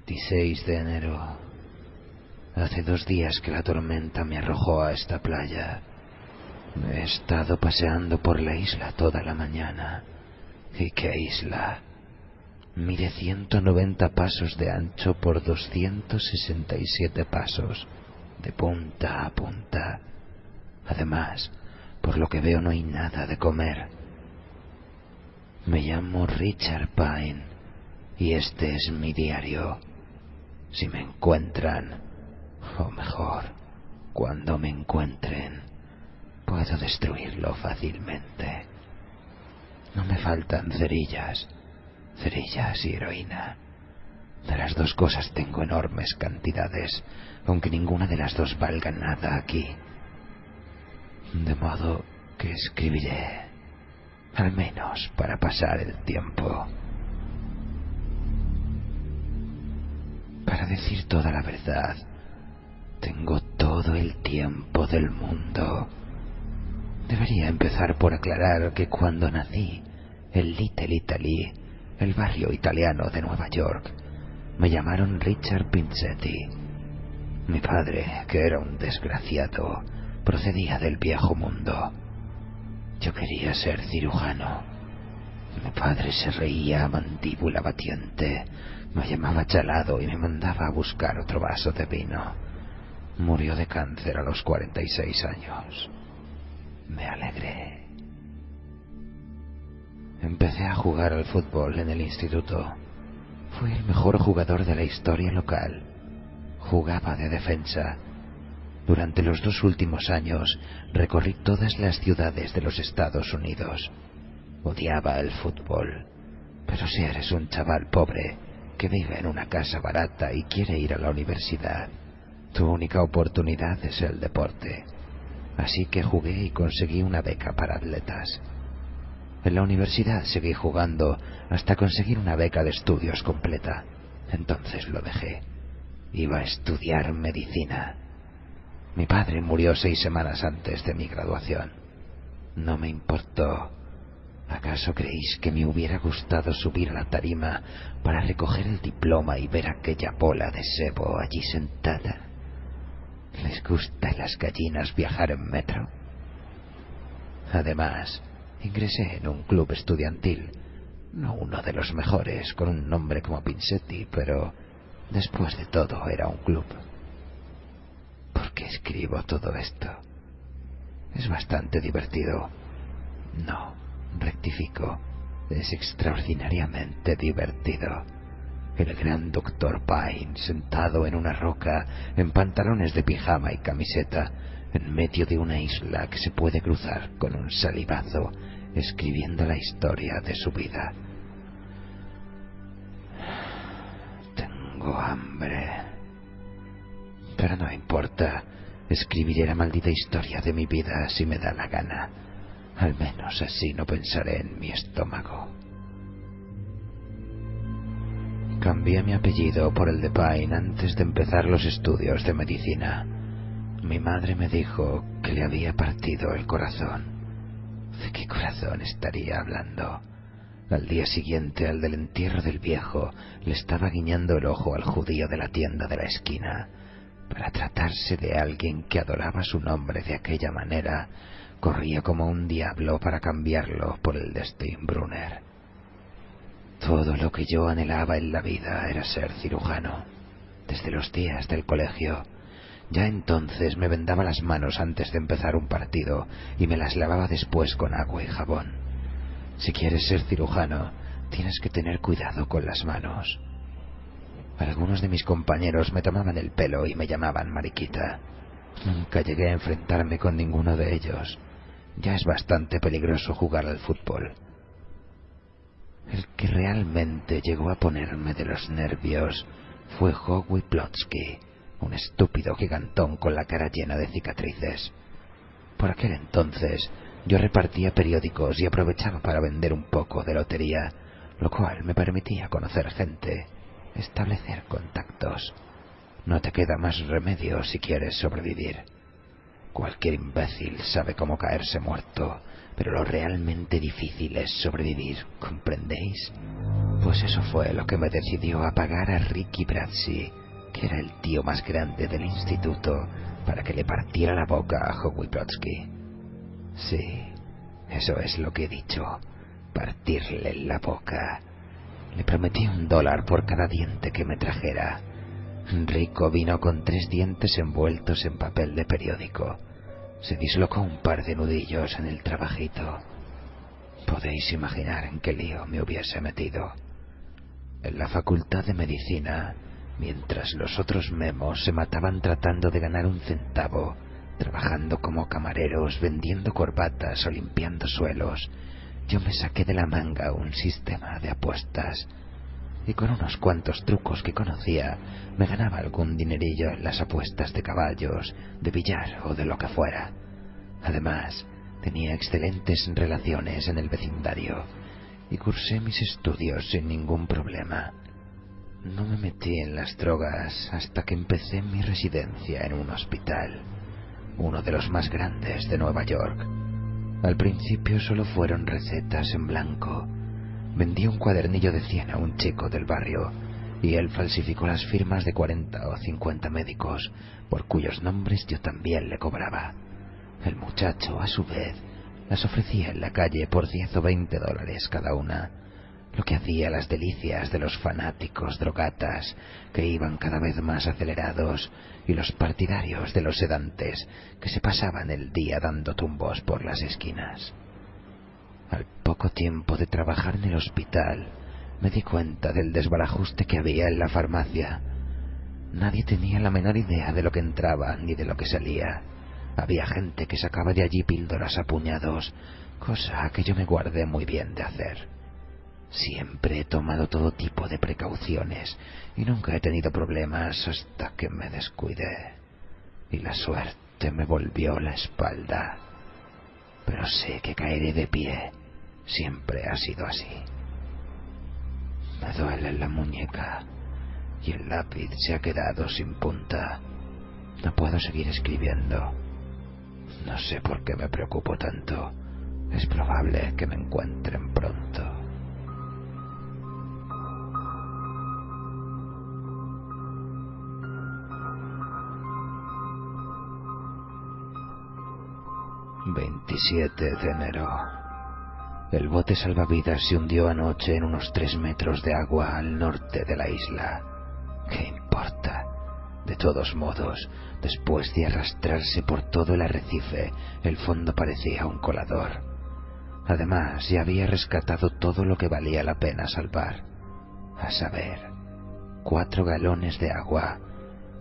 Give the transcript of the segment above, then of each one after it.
26 de enero. Hace 2 días que la tormenta me arrojó a esta playa. He estado paseando por la isla toda la mañana. ¿Y qué isla? Mide 190 pasos de ancho por 267 pasos, de punta a punta. Además, por lo que veo no hay nada de comer. Me llamo Richard Pine y este es mi diario. Si me encuentran, o mejor, cuando me encuentren, puedo destruirlo fácilmente. No me faltan cerillas y heroína. De las dos cosas tengo enormes cantidades, aunque ninguna de las dos valga nada aquí. De modo que escribiré, al menos para pasar el tiempo. Para decir toda la verdad, tengo todo el tiempo del mundo. Debería empezar por aclarar que cuando nací en Little Italy, el barrio italiano de Nueva York, me llamaron Richard Pinchetti. Mi padre, que era un desgraciado, procedía del viejo mundo. Yo quería ser cirujano. Mi padre se reía a mandíbula batiente, me llamaba chalado y me mandaba a buscar otro vaso de vino. Murió de cáncer a los 46 años. Me alegré. Empecé a jugar al fútbol en el instituto. Fui el mejor jugador de la historia local. Jugaba de defensa. Durante los 2 últimos años recorrí todas las ciudades de los Estados Unidos. Odiaba el fútbol, pero si eres un chaval pobre que vive en una casa barata y quiere ir a la universidad, tu única oportunidad es el deporte. Así que jugué y conseguí una beca para atletas. En la universidad seguí jugando hasta conseguir una beca de estudios completa. Entonces lo dejé. Iba a estudiar medicina. Mi padre murió 6 semanas antes de mi graduación. No me importó. ¿Acaso creéis que me hubiera gustado subir a la tarima para recoger el diploma y ver aquella bola de sebo allí sentada? ¿Les gusta a las gallinas viajar en metro? Además, ingresé en un club estudiantil, no uno de los mejores, con un nombre como Pinchetti, pero después de todo era un club. ¿Por qué escribo todo esto? Es bastante divertido. No, rectifico, es extraordinariamente divertido. El gran Dr. Pine, sentado en una roca, en pantalones de pijama y camiseta, en medio de una isla que se puede cruzar con un salivazo, escribiendo la historia de su vida. Tengo hambre. Pero no importa, escribiré la maldita historia de mi vida si me da la gana. Al menos así no pensaré en mi estómago. Cambié mi apellido por el de Pine antes de empezar los estudios de medicina. Mi madre me dijo que le había partido el corazón. ¿De qué corazón estaría hablando? Al día siguiente, al del entierro del viejo, le estaba guiñando el ojo al judío de la tienda de la esquina. Para tratarse de alguien que adoraba su nombre de aquella manera, corría como un diablo para cambiarlo por el de Steinbrunner. Todo lo que yo anhelaba en la vida era ser cirujano. Desde los días del colegio. Ya entonces me vendaba las manos antes de empezar un partido y me las lavaba después con agua y jabón. Si quieres ser cirujano, tienes que tener cuidado con las manos. Algunos de mis compañeros me tomaban el pelo y me llamaban mariquita. Nunca llegué a enfrentarme con ninguno de ellos. Ya es bastante peligroso jugar al fútbol. El que realmente llegó a ponerme de los nervios fue Howie Plotsky, un estúpido gigantón con la cara llena de cicatrices. Por aquel entonces yo repartía periódicos y aprovechaba para vender un poco de lotería, lo cual me permitía conocer gente, establecer contactos. No te queda más remedio si quieres sobrevivir. Cualquier imbécil sabe cómo caerse muerto, pero lo realmente difícil es sobrevivir, ¿comprendéis? Pues eso fue lo que me decidió a pagar a Ricky Brazzi, que era el tío más grande del instituto, para que le partiera la boca a Howie Brodsky. Sí, eso es lo que he dicho, partirle la boca. Le prometí $1 por cada diente que me trajera. Rico vino con 3 dientes envueltos en papel de periódico. Se dislocó un par de nudillos en el trabajito. Podéis imaginar en qué lío me hubiese metido. En la Facultad de Medicina, mientras los otros memos se mataban tratando de ganar un centavo, trabajando como camareros, vendiendo corbatas o limpiando suelos, yo me saqué de la manga un sistema de apuestas. Y con unos cuantos trucos que conocía, me ganaba algún dinerillo en las apuestas de caballos, de billar o de lo que fuera. Además, tenía excelentes relaciones en el vecindario y cursé mis estudios sin ningún problema. No me metí en las drogas hasta que empecé mi residencia en un hospital, uno de los más grandes de Nueva York. Al principio solo fueron recetas en blanco. Vendí un cuadernillo de 100 a un chico del barrio y él falsificó las firmas de 40 o 50 médicos, por cuyos nombres yo también le cobraba. El muchacho, a su vez, las ofrecía en la calle por 10 o 20 dólares cada una, lo que hacía las delicias de los fanáticos drogatas, que iban cada vez más acelerados, y los partidarios de los sedantes, que se pasaban el día dando tumbos por las esquinas. Al poco tiempo de trabajar en el hospital, me di cuenta del desbarajuste que había en la farmacia. Nadie tenía la menor idea de lo que entraba ni de lo que salía. Había gente que sacaba de allí píldoras a puñados, cosa que yo me guardé muy bien de hacer. Siempre he tomado todo tipo de precauciones y nunca he tenido problemas hasta que me descuidé y la suerte me volvió la espalda. Pero sé que caeré de pie. Siempre ha sido así. Me duele la muñeca y el lápiz se ha quedado sin punta. No puedo seguir escribiendo. No sé por qué me preocupo tanto. Es probable que me encuentren pronto. ...27 de enero... El bote salvavidas se hundió anoche en unos 3 metros de agua al norte de la isla. ¿Qué importa? De todos modos, después de arrastrarse por todo el arrecife, el fondo parecía un colador. Además, ya había rescatado todo lo que valía la pena salvar. A saber, 4 galones de agua,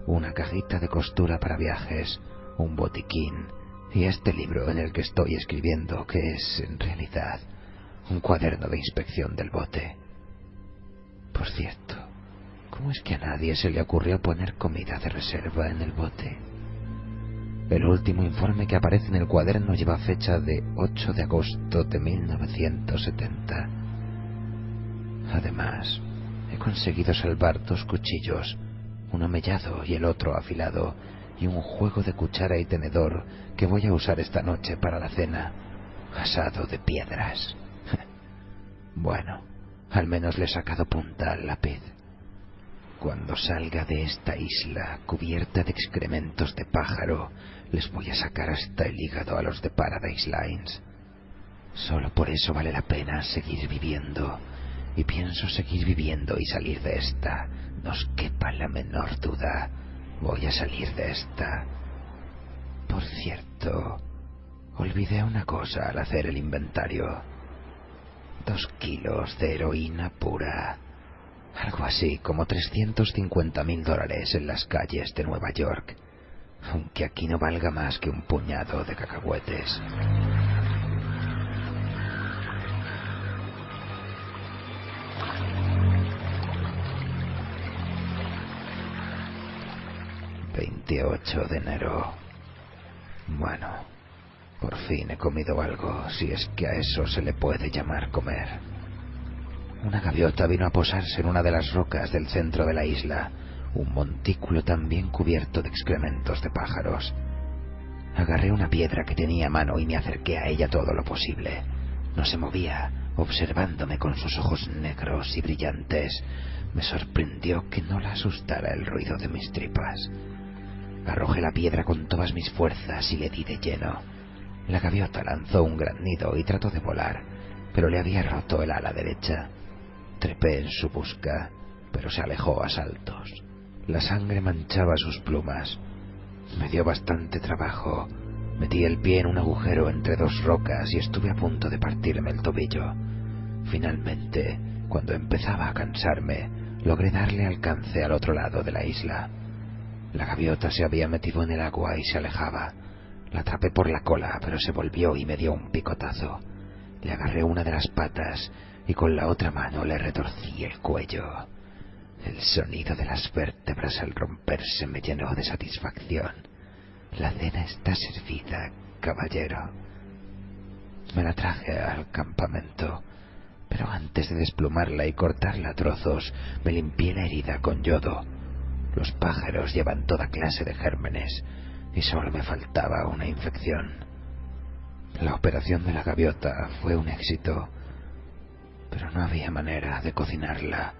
una cajita de costura para viajes, un botiquín y este libro en el que estoy escribiendo, que es, en realidad, un cuaderno de inspección del bote. Por cierto, ¿cómo es que a nadie se le ocurrió poner comida de reserva en el bote? El último informe que aparece en el cuaderno lleva fecha de 8 de agosto de 1970. Además, he conseguido salvar 2 cuchillos, uno mellado y el otro afilado, y un juego de cuchara y tenedor que voy a usar esta noche para la cena, asado de piedras. Bueno, al menos le he sacado punta al lápiz. Cuando salga de esta isla cubierta de excrementos de pájaro, les voy a sacar hasta el hígado a los de Paradise Lines. Solo por eso vale la pena seguir viviendo, y pienso seguir viviendo y salir de esta, no os quepa la menor duda. Voy a salir de esta. Por cierto, olvidé una cosa al hacer el inventario. 2 kilos de heroína pura. Algo así como $350.000 en las calles de Nueva York. Aunque aquí no valga más que un puñado de cacahuetes. ...28 de enero... Bueno, por fin he comido algo, si es que a eso se le puede llamar comer. Una gaviota vino a posarse en una de las rocas del centro de la isla, un montículo también cubierto de excrementos de pájaros. Agarré una piedra que tenía a mano y me acerqué a ella todo lo posible. No se movía, observándome con sus ojos negros y brillantes. Me sorprendió que no la asustara el ruido de mis tripas. Arrojé la piedra con todas mis fuerzas y le di de lleno. La gaviota lanzó un gran nido y trató de volar, pero le había roto el ala derecha. Trepé en su busca, pero se alejó a saltos. La sangre manchaba sus plumas. Me dio bastante trabajo. Metí el pie en un agujero entre dos rocas y estuve a punto de partirme el tobillo. Finalmente, cuando empezaba a cansarme, logré darle alcance al otro lado de la isla. La gaviota se había metido en el agua y se alejaba. La atrapé por la cola, pero se volvió y me dio un picotazo. Le agarré una de las patas y con la otra mano le retorcí el cuello. El sonido de las vértebras al romperse me llenó de satisfacción. La cena está servida, caballero. Me la traje al campamento, pero antes de desplumarla y cortarla a trozos, me limpié la herida con yodo. Los pájaros llevan toda clase de gérmenes y solo me faltaba una infección. La operación de la gaviota fue un éxito, pero no había manera de cocinarla.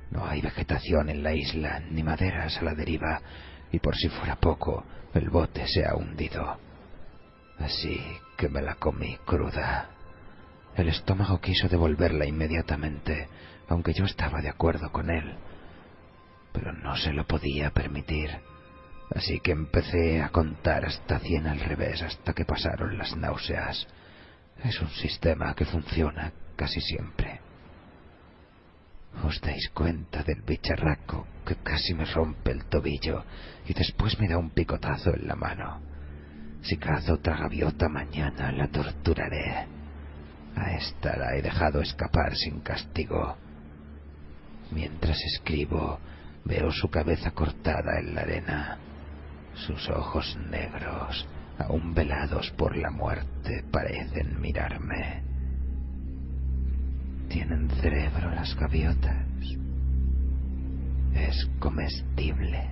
No hay vegetación en la isla, ni maderas a la deriva, y por si fuera poco, el bote se ha hundido. Así que me la comí cruda. El estómago quiso devolverla inmediatamente, aunque yo estaba de acuerdo con él, pero no se lo podía permitir. Así que empecé a contar hasta 100 al revés hasta que pasaron las náuseas. Es un sistema que funciona casi siempre. ¿Os dais cuenta del bicharraco que casi me rompe el tobillo y después me da un picotazo en la mano? Si cazo otra gaviota mañana la torturaré. A esta la he dejado escapar sin castigo. Mientras escribo, veo su cabeza cortada en la arena. Sus ojos negros, aún velados por la muerte, parecen mirarme. ¿Tienen cerebro las gaviotas? Es comestible.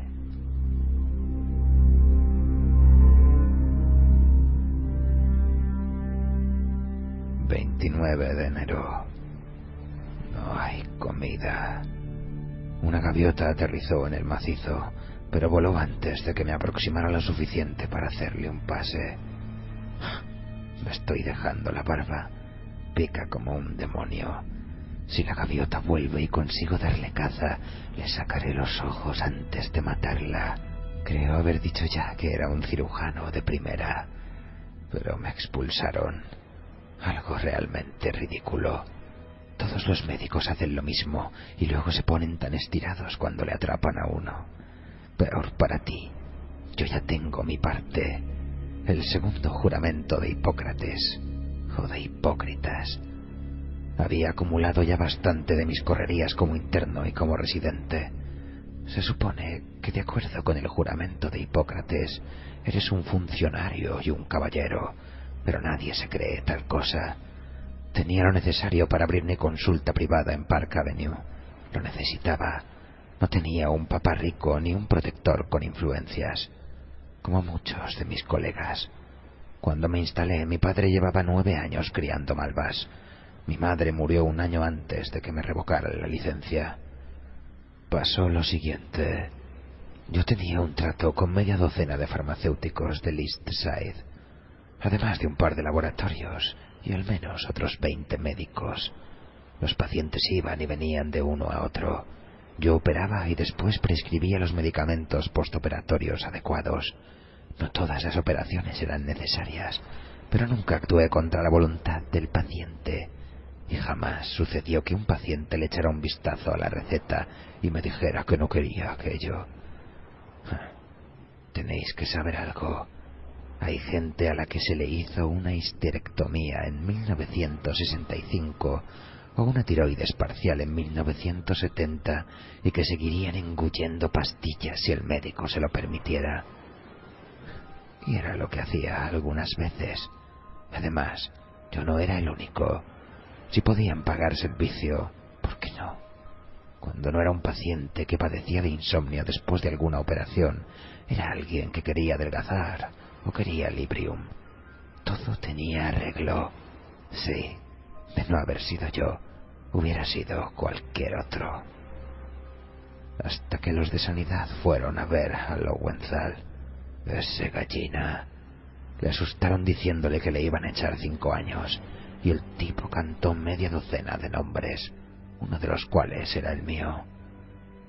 ...29 de enero... No hay comida. Una gaviota aterrizó en el macizo, pero voló antes de que me aproximara lo suficiente para hacerle un pase. Me estoy dejando la barba. Pica como un demonio. Si la gaviota vuelve y consigo darle caza, le sacaré los ojos antes de matarla. Creo haber dicho ya que era un cirujano de primera, pero me expulsaron. Algo realmente ridículo. Todos los médicos hacen lo mismo y luego se ponen tan estirados cuando le atrapan a uno. Peor para ti. Yo ya tengo mi parte. El segundo juramento de Hipócrates, o de hipócritas. Había acumulado ya bastante de mis correrías como interno y como residente. Se supone que, de acuerdo con el juramento de Hipócrates, eres un funcionario y un caballero, pero nadie se cree tal cosa. Tenía lo necesario para abrir mi consulta privada en Park Avenue. Lo necesitaba. No tenía un papá rico ni un protector con influencias, como muchos de mis colegas. Cuando me instalé, mi padre llevaba 9 años criando malvas. Mi madre murió un año antes de que me revocaran la licencia. Pasó lo siguiente. Yo tenía un trato con media docena de farmacéuticos del East Side, además de un par de laboratorios y al menos otros 20 médicos. Los pacientes iban y venían de uno a otro. Yo operaba y después prescribía los medicamentos postoperatorios adecuados. No todas las operaciones eran necesarias, pero nunca actué contra la voluntad del paciente. Y jamás sucedió que un paciente le echara un vistazo a la receta y me dijera que no quería aquello. Tenéis que saber algo. Hay gente a la que se le hizo una histerectomía en 1965 o una tiroides parcial en 1970 y que seguirían engullendo pastillas si el médico se lo permitiera. Y era lo que hacía algunas veces. Además, yo no era el único. Si podían pagar servicio, ¿por qué no? Cuando no era un paciente que padecía de insomnio después de alguna operación, era alguien que quería adelgazar o quería Librium. Todo tenía arreglo. Sí, De no haber sido yo, hubiera sido cualquier otro. Hasta que los de sanidad fueron a ver a Lowenthal. Ese gallina. Le asustaron diciéndole que le iban a echar 5 años, y el tipo cantó media docena de nombres, uno de los cuales era el mío.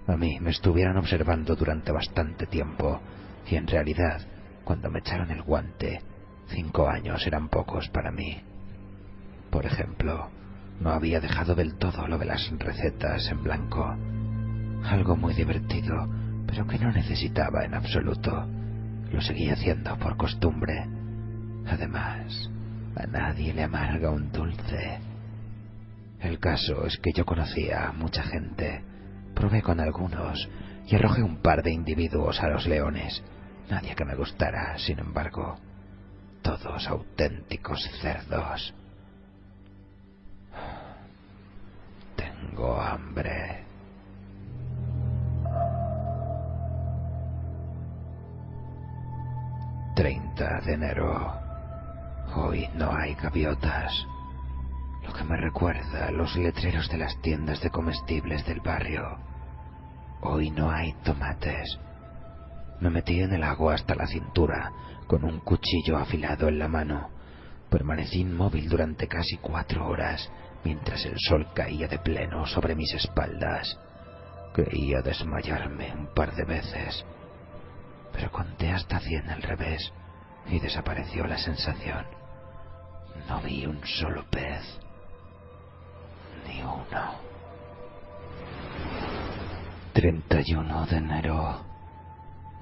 A mí me estuvieron observando durante bastante tiempo, y en realidad, cuando me echaron el guante, 5 años eran pocos para mí. Por ejemplo, no había dejado del todo lo de las recetas en blanco. Algo muy divertido, pero que no necesitaba en absoluto. Lo seguía haciendo por costumbre. Además, a nadie le amarga un dulce. El caso es que yo conocía a mucha gente. Probé con algunos y arrojé un par de individuos a los leones. Nadie que me gustara, sin embargo. Todos auténticos cerdos. Tengo hambre. 30 de enero. Hoy no hay gaviotas, lo que me recuerda a los letreros de las tiendas de comestibles del barrio. Hoy no hay tomates. Me metí en el agua hasta la cintura, con un cuchillo afilado en la mano. Permanecí inmóvil durante casi 4 horas, mientras el sol caía de pleno sobre mis espaldas. Creía desmayarme un par de veces, pero conté hasta 100 al revés, y desapareció la sensación. No vi un solo pez. Ni uno. 31 de enero.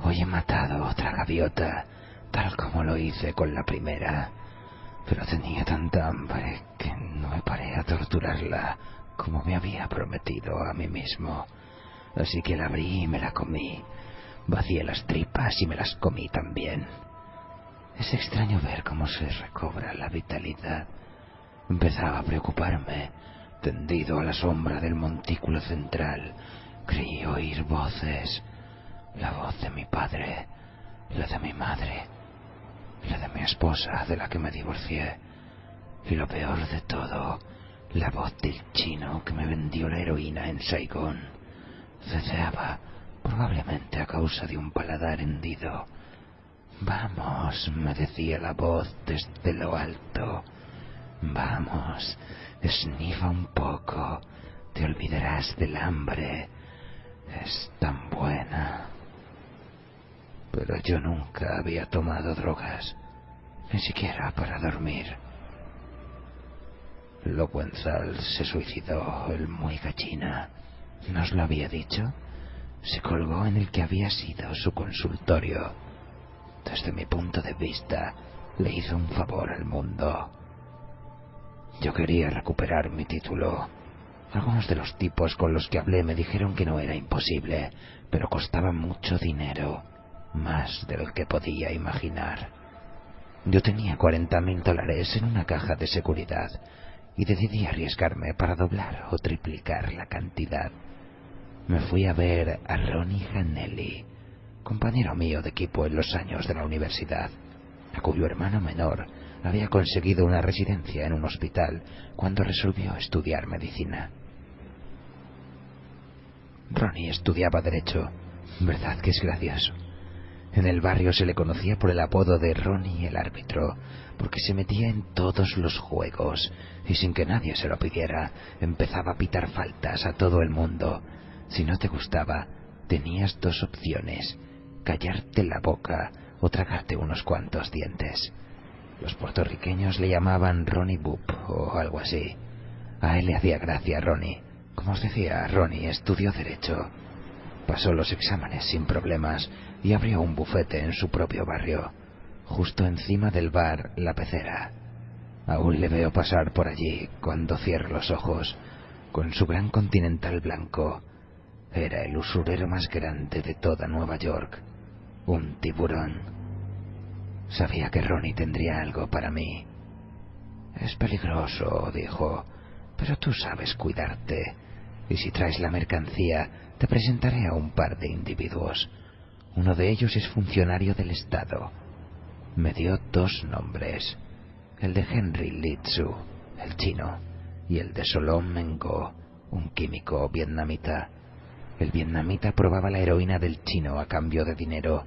Hoy he matado otra gaviota, tal como lo hice con la primera, pero tenía tanta hambre que no me paré a torturarla como me había prometido a mí mismo. Así que la abrí y me la comí. Vacié las tripas y me las comí también. Es extraño ver cómo se recobra la vitalidad. Empezaba a preocuparme. Tendido a la sombra del montículo central, creí oír voces. La voz de mi padre, la de mi madre, la de mi esposa, de la que me divorcié. Y lo peor de todo, la voz del chino que me vendió la heroína en Saigón. Ceceaba, probablemente a causa de un paladar hendido. Vamos, me decía la voz desde lo alto. Vamos, esnifa un poco, te olvidarás del hambre. Es tan buena. Pero yo nunca había tomado drogas, ni siquiera para dormir. Lowenthal se suicidó, el muy gallina. ¿No os lo había dicho? Se colgó en el que había sido su consultorio. Desde mi punto de vista, le hizo un favor al mundo. Yo quería recuperar mi título. Algunos de los tipos con los que hablé me dijeron que no era imposible, pero costaba mucho dinero, más de lo que podía imaginar. Yo tenía $40,000 en una caja de seguridad y decidí arriesgarme para doblar o triplicar la cantidad. Me fui a ver a Ronnie Hanelli, compañero mío de equipo en los años de la universidad, a cuyo hermano menor había conseguido una residencia en un hospital cuando resolvió estudiar medicina. Ronnie estudiaba Derecho, ¿verdad que es gracioso? En el barrio se le conocía por el apodo de Ronnie el árbitro, porque se metía en todos los juegos y sin que nadie se lo pidiera, empezaba a pitar faltas a todo el mundo. Si no te gustaba, tenías 2 opciones: callarte la boca o tragarte unos cuantos dientes. Los puertorriqueños le llamaban Ronnie Boop o algo así. A él le hacía gracia Ronnie. Como os decía, Ronnie estudió Derecho. Pasó los exámenes sin problemas y abrió un bufete en su propio barrio, justo encima del bar La Pecera. Aún le veo pasar por allí cuando cierro los ojos, con su gran Continental blanco. Era el usurero más grande de toda Nueva York, un tiburón. Sabía que Ronnie tendría algo para mí. Es peligroso, dijo, pero tú sabes cuidarte, y si traes la mercancía, te presentaré a un par de individuos. Uno de ellos es funcionario del Estado. Me dio 2 nombres, el de Henry Litsu, el chino, y el de Solom Mengó, un químico vietnamita. El vietnamita probaba la heroína del chino a cambio de dinero.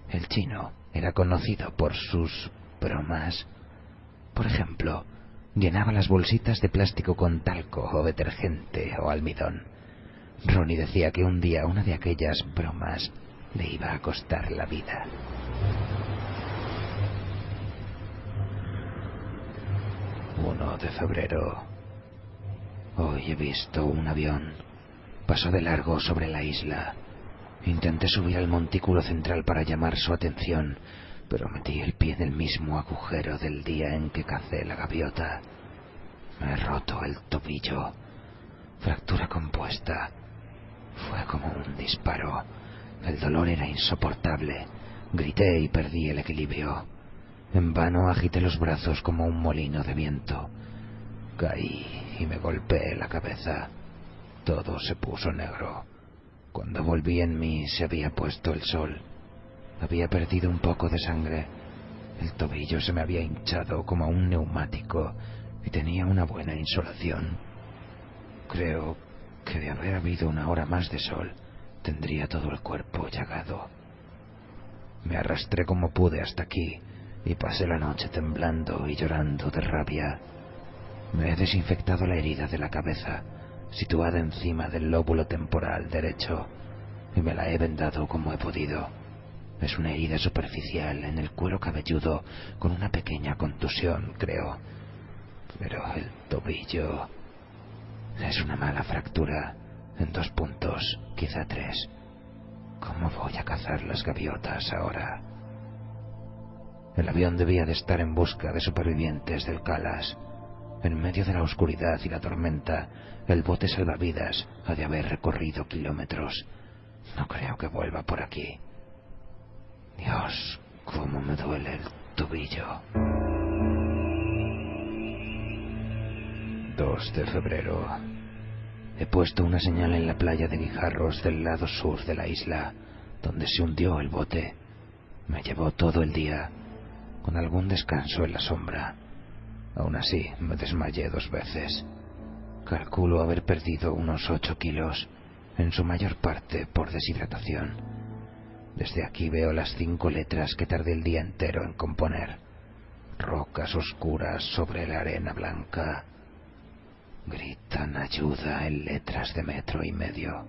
El chino era conocido por sus bromas. Por ejemplo, llenaba las bolsitas de plástico con talco o detergente o almidón. Ronnie decía que un día una de aquellas bromas le iba a costar la vida. 1 de febrero. Hoy he visto un avión. Pasó de largo sobre la isla. Intenté subir al montículo central para llamar su atención, pero metí el pie en el mismo agujero del día en que cacé la gaviota. Me he roto el tobillo. Fractura compuesta. Fue como un disparo. El dolor era insoportable. Grité y perdí el equilibrio. En vano agité los brazos como un molino de viento. Caí y me golpeé la cabeza. Todo se puso negro. Cuando volví en mí se había puesto el sol. Había perdido un poco de sangre. El tobillo se me había hinchado como un neumático y tenía una buena insolación. Creo que de haber habido una hora más de sol, tendría todo el cuerpo llagado. Me arrastré como pude hasta aquí y pasé la noche temblando y llorando de rabia. Me he desinfectado la herida de la cabeza, situada encima del lóbulo temporal derecho, y me la he vendado como he podido. Es una herida superficial en el cuero cabelludo con una pequeña contusión, creo. Pero el tobillo es una mala fractura en 2 puntos, quizá 3. ¿Cómo voy a cazar las gaviotas ahora? El avión debía de estar en busca de supervivientes del Calas. En medio de la oscuridad y la tormenta, el bote salvavidas ha de haber recorrido kilómetros. No creo que vuelva por aquí. Dios, cómo me duele el tobillo. 2 de febrero. He puesto una señal en la playa de Guijarros del lado sur de la isla, donde se hundió el bote. Me llevó todo el día, con algún descanso en la sombra. Aún así, me desmayé 2 veces. Calculo haber perdido unos 8 kilos, en su mayor parte por deshidratación. Desde aquí veo las 5 letras que tardé el día entero en componer. Rocas oscuras sobre la arena blanca. Gritan ayuda en letras de 1,5 metros.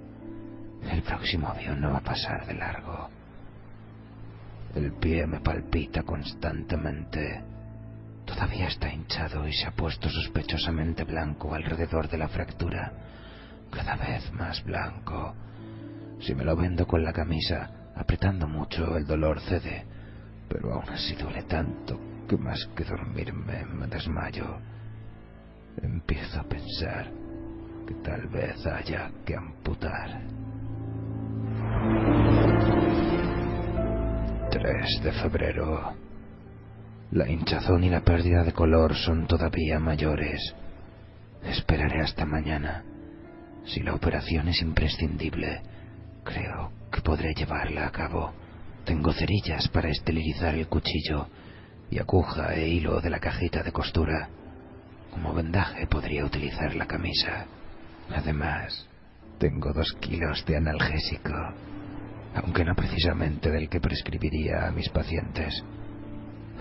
El próximo avión no va a pasar de largo. El pie me palpita constantemente. Todavía está hinchado y se ha puesto sospechosamente blanco alrededor de la fractura. Cada vez más blanco. Si me lo vendo con la camisa, apretando mucho, el dolor cede, pero aún así duele tanto que más que dormirme me desmayo. Empiezo a pensar que tal vez haya que amputar. 3 de febrero. La hinchazón y la pérdida de color son todavía mayores. Esperaré hasta mañana. Si la operación es imprescindible, creo que podré llevarla a cabo. Tengo cerillas para esterilizar el cuchillo y aguja e hilo de la cajita de costura. Como vendaje podría utilizar la camisa. Además, tengo 2 kilos de analgésico, aunque no precisamente del que prescribiría a mis pacientes,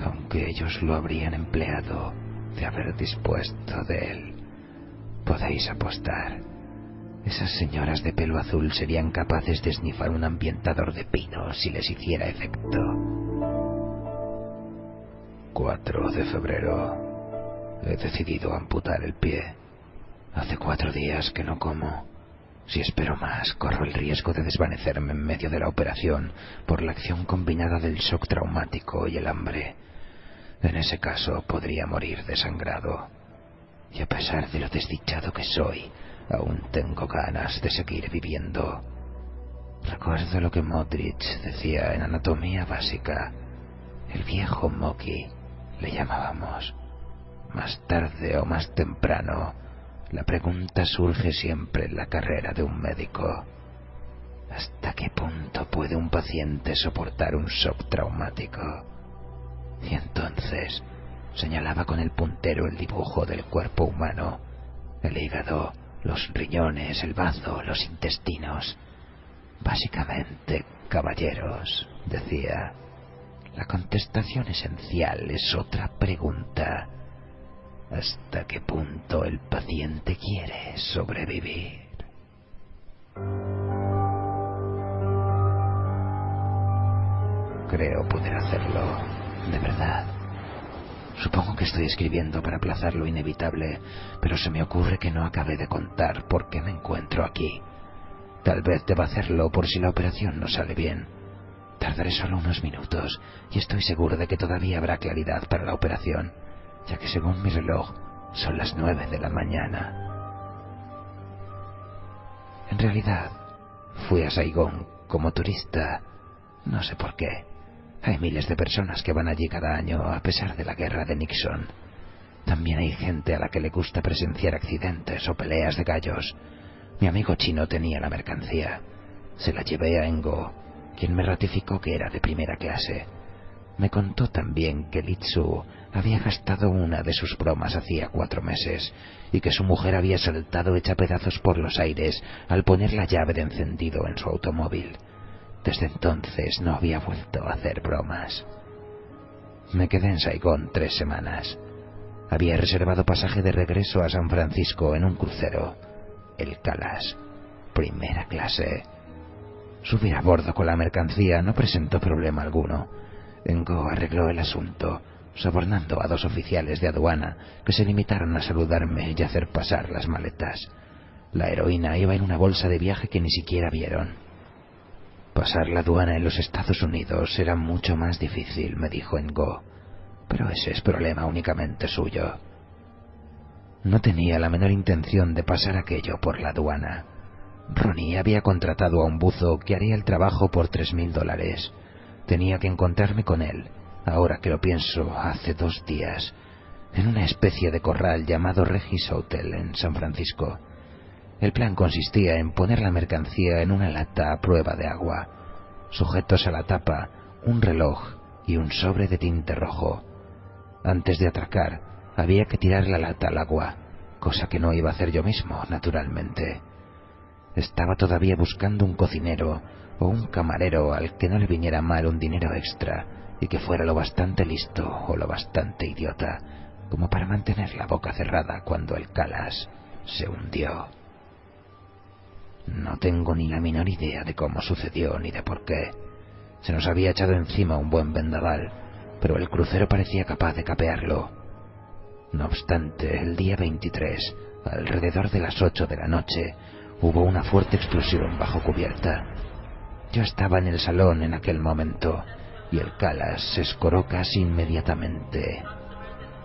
aunque ellos lo habrían empleado de haber dispuesto de él. Podéis apostar. Esas señoras de pelo azul serían capaces de esnifar un ambientador de pino si les hiciera efecto. 4 de febrero. He decidido amputar el pie. Hace 4 días que no como. Si espero más, corro el riesgo de desvanecerme en medio de la operación por la acción combinada del shock traumático y el hambre. En ese caso podría morir desangrado. Y a pesar de lo desdichado que soy, aún tengo ganas de seguir viviendo. Recuerdo lo que Modric decía en Anatomía Básica. El viejo Moki, le llamábamos. Más tarde o más temprano, la pregunta surge siempre en la carrera de un médico. ¿Hasta qué punto puede un paciente soportar un shock traumático? Y entonces señalaba con el puntero el dibujo del cuerpo humano, el hígado, los riñones, el bazo, los intestinos. Básicamente, caballeros, decía, la contestación esencial es otra pregunta. ¿Hasta qué punto el paciente quiere sobrevivir? Creo poder hacerlo, de verdad. Supongo que estoy escribiendo para aplazar lo inevitable, pero se me ocurre que no acabé de contar por qué me encuentro aquí. Tal vez deba hacerlo por si la operación no sale bien. Tardaré solo unos minutos y estoy seguro de que todavía habrá claridad para la operación, ya que según mi reloj son las 9 de la mañana. En realidad, fui a Saigón como turista, no sé por qué. Hay miles de personas que van allí cada año a pesar de la guerra de Nixon. También hay gente a la que le gusta presenciar accidentes o peleas de gallos. Mi amigo chino tenía la mercancía. Se la llevé a Engo, quien me ratificó que era de primera clase. Me contó también que Litsu había gastado una de sus bromas hacía 4 meses y que su mujer había saltado hecha pedazos por los aires al poner la llave de encendido en su automóvil. Desde entonces no había vuelto a hacer bromas. Me quedé en Saigón 3 semanas. Había reservado pasaje de regreso a San Francisco en un crucero, el Calas, primera clase. Subir a bordo con la mercancía no presentó problema alguno. Engo arregló el asunto, sobornando a 2 oficiales de aduana que se limitaron a saludarme y hacer pasar las maletas. La heroína iba en una bolsa de viaje que ni siquiera vieron. Pasar la aduana en los Estados Unidos era mucho más difícil, me dijo Engo, pero ese es problema únicamente suyo. No tenía la menor intención de pasar aquello por la aduana. Ronnie había contratado a un buzo que haría el trabajo por $3,000. Tenía que encontrarme con él, ahora que lo pienso, hace 2 días, en una especie de corral llamado Regis Hotel en San Francisco. El plan consistía en poner la mercancía en una lata a prueba de agua, sujetos a la tapa un reloj y un sobre de tinte rojo. Antes de atracar, había que tirar la lata al agua, cosa que no iba a hacer yo mismo, naturalmente. Estaba todavía buscando un cocinero o un camarero al que no le viniera mal un dinero extra y que fuera lo bastante listo o lo bastante idiota como para mantener la boca cerrada cuando el Calas se hundió. No tengo ni la menor idea de cómo sucedió ni de por qué. Se nos había echado encima un buen vendaval, pero el crucero parecía capaz de capearlo. No obstante, el día 23, alrededor de las 8 de la noche, hubo una fuerte explosión bajo cubierta. Yo estaba en el salón en aquel momento, y el Calas se escoró casi inmediatamente.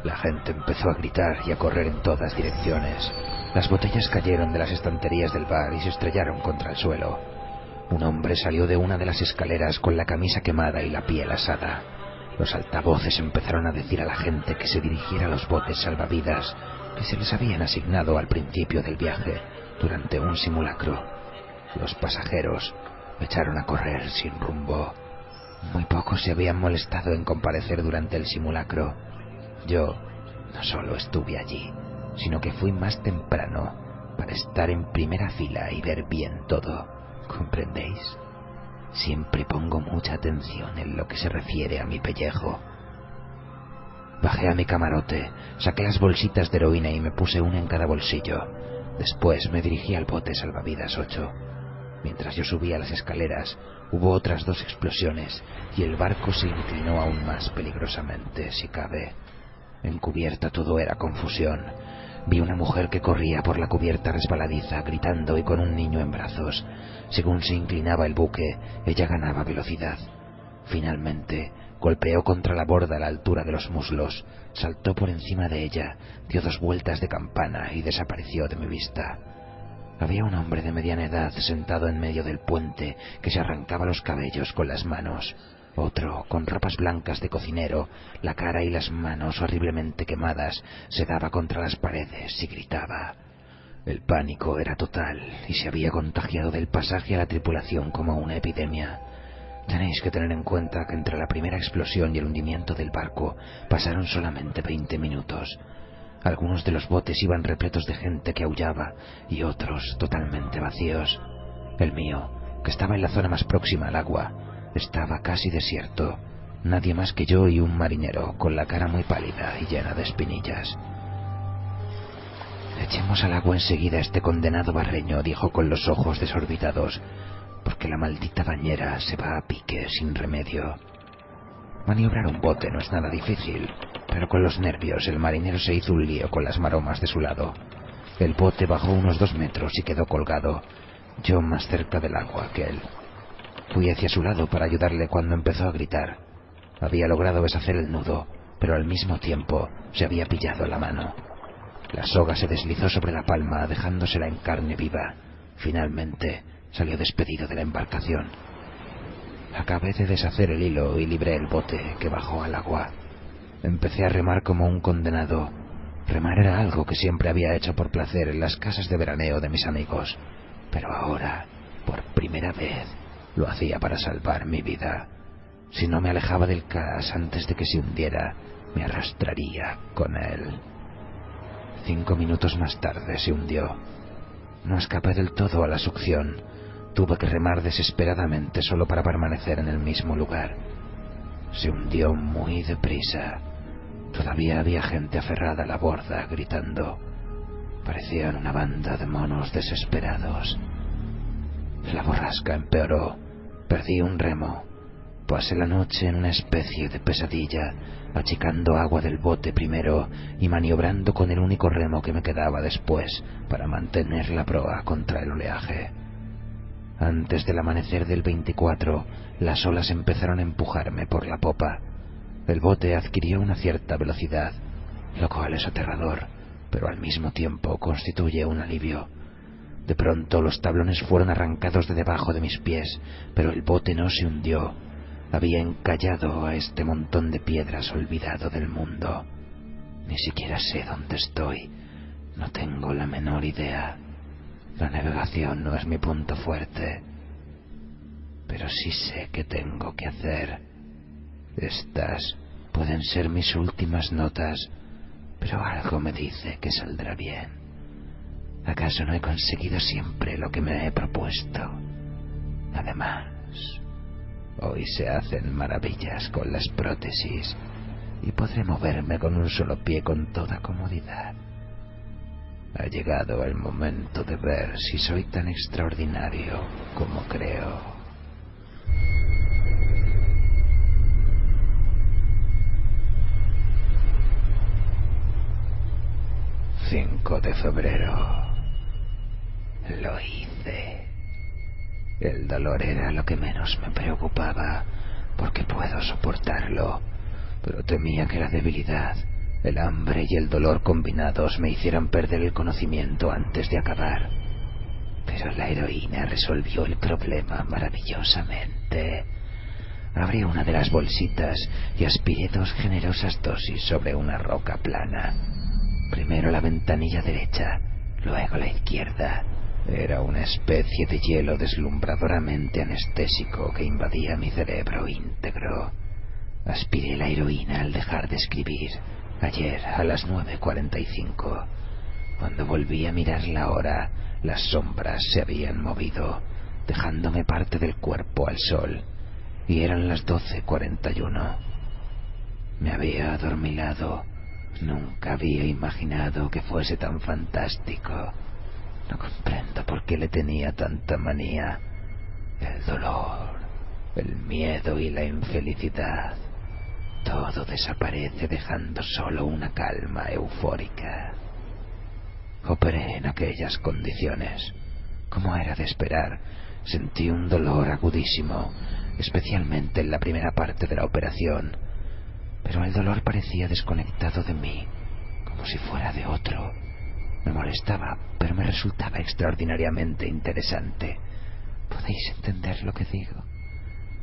La gente empezó a gritar y a correr en todas direcciones. Las botellas cayeron de las estanterías del bar y se estrellaron contra el suelo. Un hombre salió de una de las escaleras con la camisa quemada y la piel asada. Los altavoces empezaron a decir a la gente que se dirigiera a los botes salvavidas que se les habían asignado al principio del viaje, durante un simulacro. Los pasajeros echaron a correr sin rumbo. Muy pocos se habían molestado en comparecer durante el simulacro. Yo no solo estuve allí, sino que fui más temprano para estar en primera fila y ver bien todo. ¿Comprendéis? Siempre pongo mucha atención en lo que se refiere a mi pellejo. Bajé a mi camarote, saqué las bolsitas de heroína y me puse una en cada bolsillo. Después me dirigí al bote salvavidas 8. Mientras yo subía las escaleras, hubo otras 2 explosiones y el barco se inclinó aún más peligrosamente, si cabe. En cubierta todo era confusión. Vi una mujer que corría por la cubierta resbaladiza, gritando y con un niño en brazos. Según se inclinaba el buque, ella ganaba velocidad. Finalmente, golpeó contra la borda a la altura de los muslos, saltó por encima de ella, dio 2 vueltas de campana y desapareció de mi vista. Había un hombre de mediana edad sentado en medio del puente que se arrancaba los cabellos con las manos. Otro, con ropas blancas de cocinero, la cara y las manos horriblemente quemadas, se daba contra las paredes y gritaba. El pánico era total y se había contagiado del pasaje a la tripulación como una epidemia. Tenéis que tener en cuenta que entre la primera explosión y el hundimiento del barco pasaron solamente 20 minutos. Algunos de los botes iban repletos de gente que aullaba y otros totalmente vacíos. El mío, que estaba en la zona más próxima al agua, estaba casi desierto. Nadie más que yo y un marinero, con la cara muy pálida y llena de espinillas. «Echemos al agua enseguida a este condenado barreño», dijo con los ojos desorbitados, «porque la maldita bañera se va a pique sin remedio». Maniobrar un bote no es nada difícil, pero con los nervios el marinero se hizo un lío con las maromas de su lado. El bote bajó unos 2 metros y quedó colgado, yo más cerca del agua que él. Fui hacia su lado para ayudarle cuando empezó a gritar. Había logrado deshacer el nudo, pero al mismo tiempo se había pillado la mano. La soga se deslizó sobre la palma, dejándosela en carne viva. Finalmente salió despedido de la embarcación. Acabé de deshacer el hilo y libré el bote, que bajó al agua. Empecé a remar como un condenado. Remar era algo que siempre había hecho por placer en las casas de veraneo de mis amigos, pero ahora, por primera vez, lo hacía para salvar mi vida. Si no me alejaba del caos antes de que se hundiera, me arrastraría con él. 5 minutos más tarde se hundió. No escapé del todo a la succión. Tuve que remar desesperadamente solo para permanecer en el mismo lugar. Se hundió muy deprisa. Todavía había gente aferrada a la borda, gritando. Parecían una banda de monos desesperados. La borrasca empeoró. Perdí un remo. Pasé la noche en una especie de pesadilla, achicando agua del bote primero y maniobrando con el único remo que me quedaba después para mantener la proa contra el oleaje. Antes del amanecer del 24, las olas empezaron a empujarme por la popa. El bote adquirió una cierta velocidad, lo cual es aterrador, pero al mismo tiempo constituye un alivio. De pronto los tablones fueron arrancados de debajo de mis pies, pero el bote no se hundió. Había encallado a este montón de piedras olvidado del mundo. Ni siquiera sé dónde estoy. No tengo la menor idea. La navegación no es mi punto fuerte. Pero sí sé qué tengo que hacer. Estas pueden ser mis últimas notas, pero algo me dice que saldrá bien. ¿Acaso no he conseguido siempre lo que me he propuesto? Además, hoy se hacen maravillas con las prótesis y podré moverme con un solo pie con toda comodidad. Ha llegado el momento de ver si soy tan extraordinario como creo. 5 de febrero. Lo hice. El dolor era lo que menos me preocupaba, porque puedo soportarlo, pero temía que la debilidad, el hambre y el dolor combinados me hicieran perder el conocimiento antes de acabar. Pero la heroína resolvió el problema maravillosamente. Abrí una de las bolsitas y aspiré 2 generosas dosis sobre una roca plana. Primero la ventanilla derecha, luego la izquierda. Era una especie de hielo deslumbradoramente anestésico que invadía mi cerebro íntegro. Aspiré la heroína al dejar de escribir, ayer a las 9:45. Cuando volví a mirar la hora, las sombras se habían movido, dejándome parte del cuerpo al sol, y eran las 12:41. Me había adormilado. Nunca había imaginado que fuese tan fantástico. No comprendo por qué le tenía tanta manía. El dolor, el miedo y la infelicidad. Todo desaparece dejando solo una calma eufórica. Operé en aquellas condiciones. Como era de esperar, sentí un dolor agudísimo, especialmente en la primera parte de la operación. Pero el dolor parecía desconectado de mí, como si fuera de otro. Me molestaba, pero me resultaba extraordinariamente interesante. ¿Podéis entender lo que digo?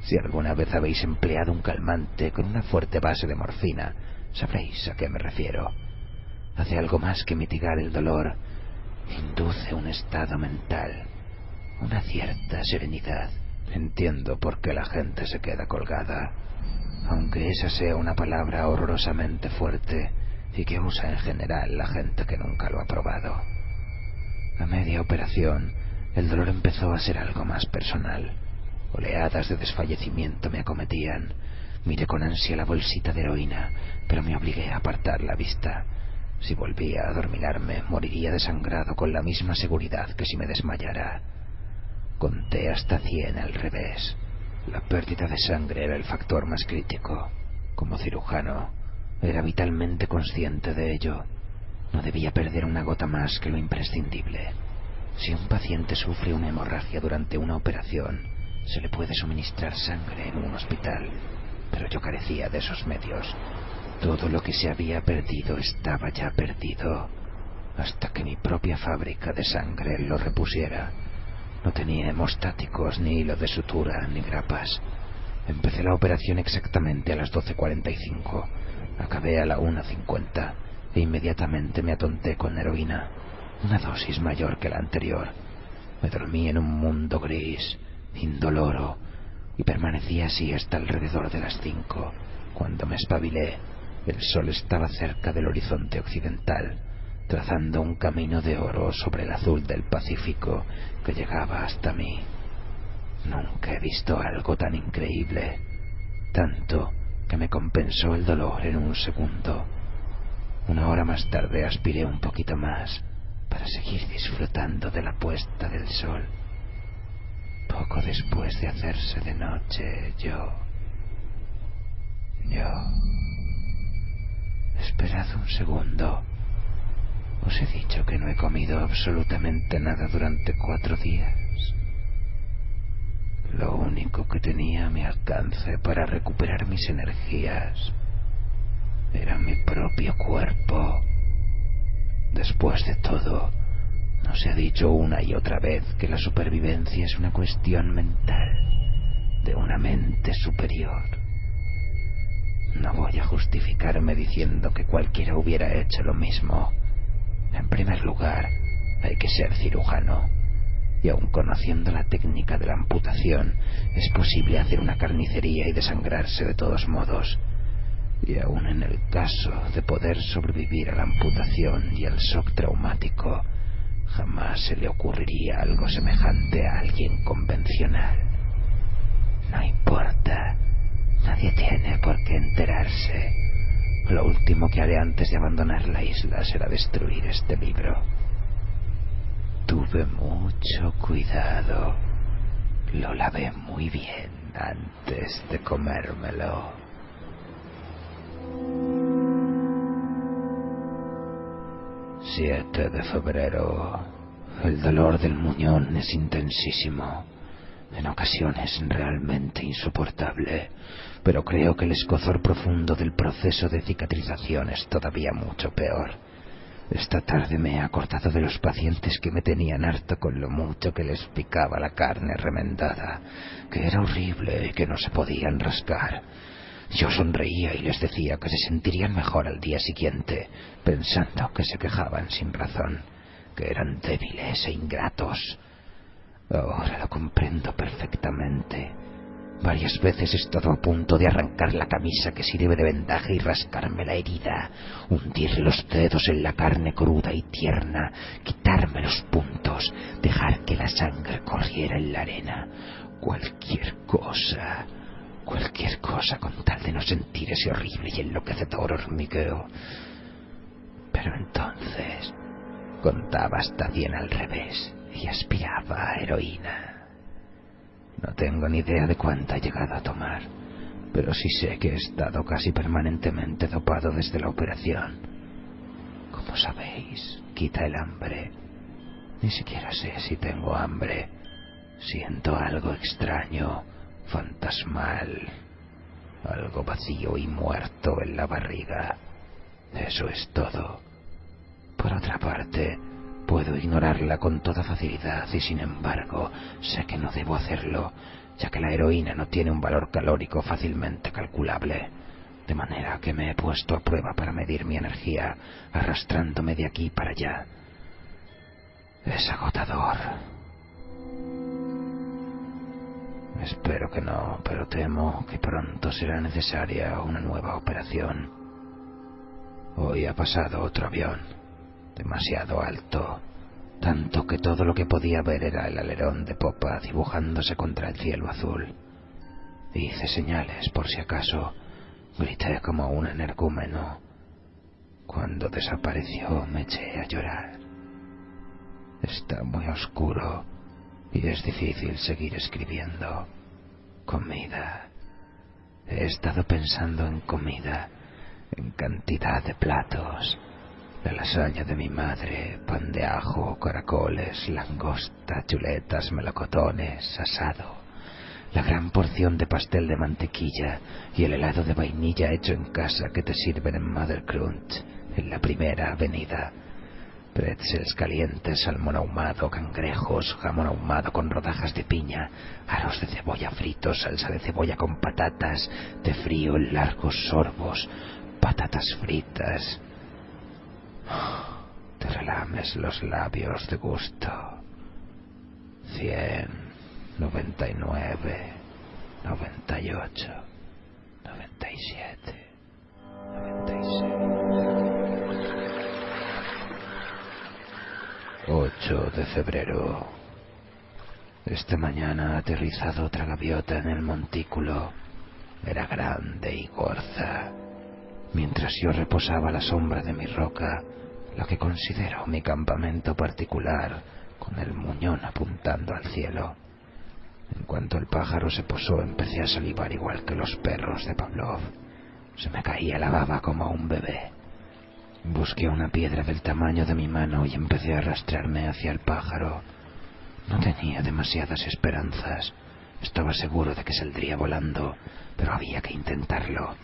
Si alguna vez habéis empleado un calmante con una fuerte base de morfina, sabréis a qué me refiero. Hace algo más que mitigar el dolor. Induce un estado mental, una cierta serenidad. Entiendo por qué la gente se queda colgada. Aunque esa sea una palabra horrorosamente fuerte, y que usa en general la gente que nunca lo ha probado. A media operación, el dolor empezó a ser algo más personal. Oleadas de desfallecimiento me acometían. Miré con ansia la bolsita de heroína, pero me obligué a apartar la vista. Si volvía a adormilarme, moriría desangrado con la misma seguridad que si me desmayara. Conté hasta 100 al revés. La pérdida de sangre era el factor más crítico. Como cirujano, era vitalmente consciente de ello. No debía perder una gota más que lo imprescindible. Si un paciente sufre una hemorragia durante una operación, se le puede suministrar sangre en un hospital, pero yo carecía de esos medios. Todo lo que se había perdido estaba ya perdido, hasta que mi propia fábrica de sangre lo repusiera. No tenía hemostáticos, ni hilo de sutura, ni grapas. Empecé la operación exactamente a las 12:45. Acabé a la 1:50 e inmediatamente me atonté con heroína, una dosis mayor que la anterior. Me dormí en un mundo gris, indoloro, y permanecí así hasta alrededor de las 5. Cuando me espabilé, el sol estaba cerca del horizonte occidental, trazando un camino de oro sobre el azul del Pacífico que llegaba hasta mí. Nunca he visto algo tan increíble, tanto que me compensó el dolor en un segundo. Una hora más tarde aspiré un poquito más para seguir disfrutando de la puesta del sol. Poco después de hacerse de noche, yo... Esperad un segundo. Os he dicho que no he comido absolutamente nada durante 4 días. Lo único que tenía a mi alcance para recuperar mis energías era mi propio cuerpo. Después de todo, ¿no se ha dicho una y otra vez que la supervivencia es una cuestión mental, de una mente superior? No voy a justificarme diciendo que cualquiera hubiera hecho lo mismo. En primer lugar, hay que ser cirujano, y aun conociendo la técnica de la amputación, es posible hacer una carnicería y desangrarse de todos modos. Y aun en el caso de poder sobrevivir a la amputación y al shock traumático, jamás se le ocurriría algo semejante a alguien convencional. No importa, nadie tiene por qué enterarse. Lo último que haré antes de abandonar la isla será destruir este libro. Tuve mucho cuidado. Lo lavé muy bien antes de comérmelo. 7 de febrero. El dolor del muñón es intensísimo. En ocasiones realmente insoportable, pero creo que el escozor profundo del proceso de cicatrización es todavía mucho peor. Esta tarde me he acordado de los pacientes que me tenían harto con lo mucho que les picaba la carne remendada, que era horrible y que no se podían rascar. Yo sonreía y les decía que se sentirían mejor al día siguiente, pensando que se quejaban sin razón, que eran débiles e ingratos. Ahora lo comprendo perfectamente. Varias veces he estado a punto de arrancar la camisa que sirve de vendaje y rascarme la herida, hundir los dedos en la carne cruda y tierna, quitarme los puntos, dejar que la sangre corriera en la arena. Cualquier cosa con tal de no sentir ese horrible y enloquecedor hormigueo. Pero entonces contaba hasta 100 al revés y aspiraba a heroína. No tengo ni idea de cuánta he llegado a tomar, pero sí sé que he estado casi permanentemente dopado desde la operación. Como sabéis, quita el hambre. Ni siquiera sé si tengo hambre. Siento algo extraño, fantasmal, algo vacío y muerto en la barriga. Eso es todo. Por otra parte, puedo ignorarla con toda facilidad y sin embargo sé que no debo hacerlo, ya que la heroína no tiene un valor calórico fácilmente calculable, de manera que me he puesto a prueba para medir mi energía, arrastrándome de aquí para allá. Es agotador. Espero que no, pero temo que pronto será necesaria una nueva operación. Hoy ha pasado otro avión, demasiado alto, tanto que todo lo que podía ver era el alerón de popa dibujándose contra el cielo azul. Hice señales por si acaso, grité como un energúmeno. Cuando desapareció me eché a llorar. Está muy oscuro y es difícil seguir escribiendo. Comida. He estado pensando en comida, en cantidad de platos. La lasaña de mi madre, pan de ajo, caracoles, langosta, chuletas, melocotones, asado. La gran porción de pastel de mantequilla y el helado de vainilla hecho en casa que te sirven en Mother Crunch, en la Primera Avenida. Pretzels calientes, salmón ahumado, cangrejos, jamón ahumado con rodajas de piña, aros de cebolla fritos, salsa de cebolla con patatas, de frío en largos sorbos, patatas fritas. Te relames los labios de gusto. 100, 99, 98, 97, 96. 8 de febrero. Esta mañana ha aterrizado otra gaviota en el montículo. Era grande y gorda. Mientras yo reposaba a la sombra de mi roca, lo que considero mi campamento particular, con el muñón apuntando al cielo. En cuanto el pájaro se posó, empecé a salivar igual que los perros de Pavlov. Se me caía la baba como un bebé. Busqué una piedra del tamaño de mi mano y empecé a arrastrarme hacia el pájaro. No tenía demasiadas esperanzas. Estaba seguro de que saldría volando, pero había que intentarlo.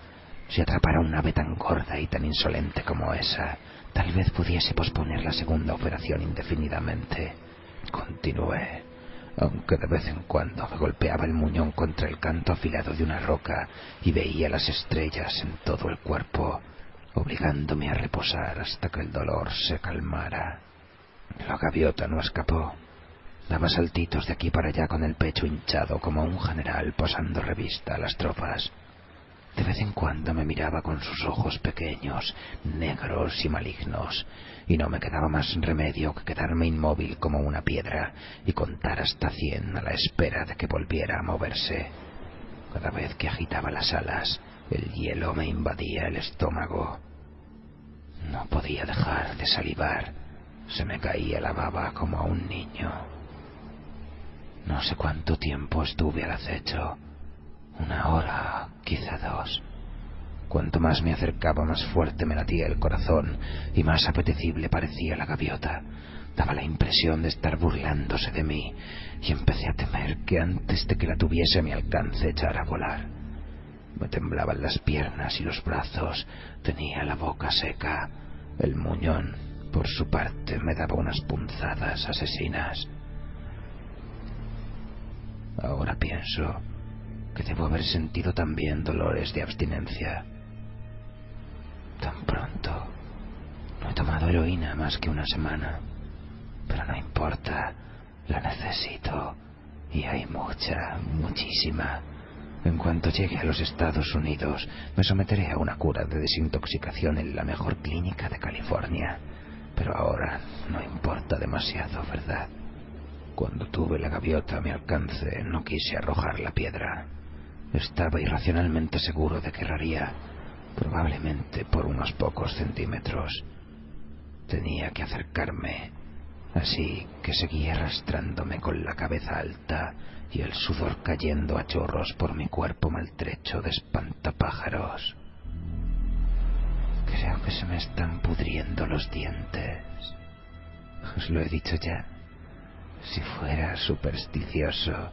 Si atrapara un ave tan gorda y tan insolente como esa, tal vez pudiese posponer la segunda operación indefinidamente. Continué, aunque de vez en cuando me golpeaba el muñón contra el canto afilado de una roca y veía las estrellas en todo el cuerpo, obligándome a reposar hasta que el dolor se calmara. La gaviota no escapó. Daba saltitos de aquí para allá con el pecho hinchado como un general pasando revista a las tropas. De vez en cuando me miraba con sus ojos pequeños, negros y malignos, y no me quedaba más remedio que quedarme inmóvil como una piedra y contar hasta 100 a la espera de que volviera a moverse. Cada vez que agitaba las alas, el hielo me invadía el estómago. No podía dejar de salivar. Se me caía la baba como a un niño. No sé cuánto tiempo estuve al acecho. 1 hora, quizá 2. Cuanto más me acercaba, más fuerte me latía el corazón y más apetecible parecía la gaviota. Daba la impresión de estar burlándose de mí y empecé a temer que antes de que la tuviese a mi alcance echara a volar. Me temblaban las piernas y los brazos, tenía la boca seca. El muñón, por su parte, me daba unas punzadas asesinas. Ahora pienso que debo haber sentido también dolores de abstinencia. Tan pronto. No he tomado heroína más que 1 semana. Pero no importa, la necesito. Y hay mucha, muchísima. En cuanto llegue a los Estados Unidos, me someteré a una cura de desintoxicación en la mejor clínica de California. Pero ahora no importa demasiado, ¿verdad? Cuando tuve la gaviota a mi alcance, no quise arrojar la piedra. Estaba irracionalmente seguro de que erraría, probablemente por unos pocos centímetros. Tenía que acercarme, así que seguí arrastrándome con la cabeza alta y el sudor cayendo a chorros por mi cuerpo maltrecho de espantapájaros. Creo que se me están pudriendo los dientes. Os lo he dicho ya. Si fuera supersticioso,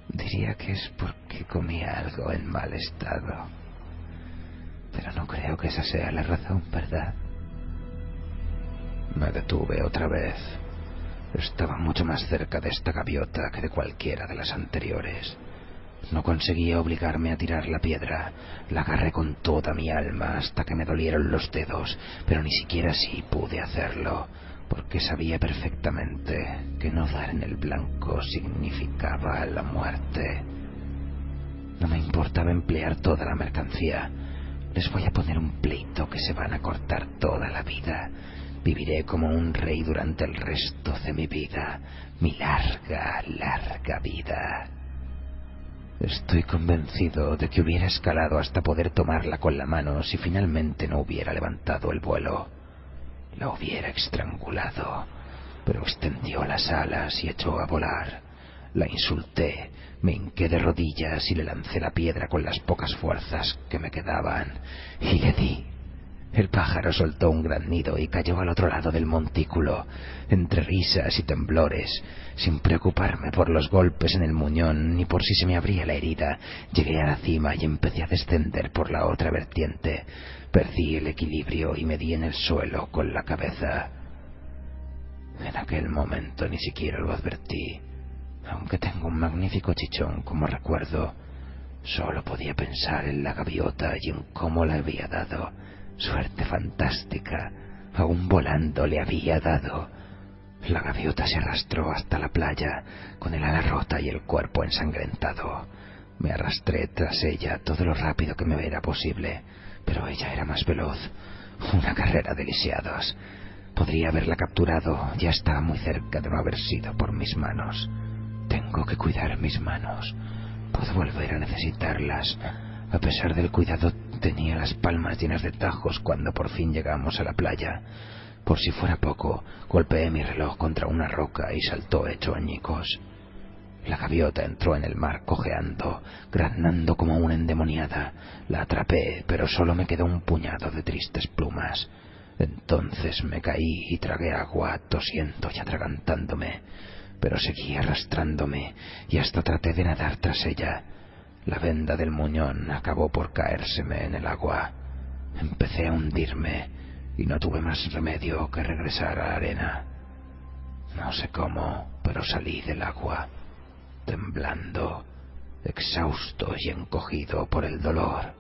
diría que es porque comía algo en mal estado. Pero no creo que esa sea la razón, ¿verdad? Me detuve otra vez. Estaba mucho más cerca de esta gaviota que de cualquiera de las anteriores. No conseguía obligarme a tirar la piedra. La agarré con toda mi alma hasta que me dolieron los dedos, pero ni siquiera así pude hacerlo, porque sabía perfectamente que no dar en el blanco significaba la muerte. No me importaba emplear toda la mercancía. Les voy a poner un pleito que se van a cortar toda la vida. Viviré como un rey durante el resto de mi vida, mi larga, larga vida. Estoy convencido de que hubiera escalado hasta poder tomarla con la mano si finalmente no hubiera levantado el vuelo. La hubiera estrangulado, pero extendió las alas y echó a volar. La insulté, me hinqué de rodillas y le lancé la piedra con las pocas fuerzas que me quedaban, y le di. El pájaro soltó un gran nido y cayó al otro lado del montículo, entre risas y temblores. Sin preocuparme por los golpes en el muñón ni por si se me abría la herida, llegué a la cima y empecé a descender por la otra vertiente. Perdí el equilibrio y me di en el suelo con la cabeza. En aquel momento ni siquiera lo advertí, aunque tengo un magnífico chichón como recuerdo. Solo podía pensar en la gaviota y en cómo la había dado. Suerte fantástica, aún volando le había dado. La gaviota se arrastró hasta la playa, con el ala rota y el cuerpo ensangrentado. Me arrastré tras ella todo lo rápido que me era posible, pero ella era más veloz. Una carrera de lisiados. Podría haberla capturado, ya estaba muy cerca de no haber sido por mis manos. Tengo que cuidar mis manos. Puedo volver a necesitarlas. A pesar del cuidado, tenía las palmas llenas de tajos cuando por fin llegamos a la playa. Por si fuera poco, golpeé mi reloj contra una roca y saltó hecho añicos. La gaviota entró en el mar cojeando, graznando como una endemoniada. La atrapé, pero solo me quedó un puñado de tristes plumas. Entonces me caí y tragué agua, tosiendo y atragantándome, pero seguí arrastrándome y hasta traté de nadar tras ella. La venda del muñón acabó por caérseme en el agua. Empecé a hundirme y no tuve más remedio que regresar a la arena. No sé cómo, pero salí del agua, temblando, exhausto y encogido por el dolor,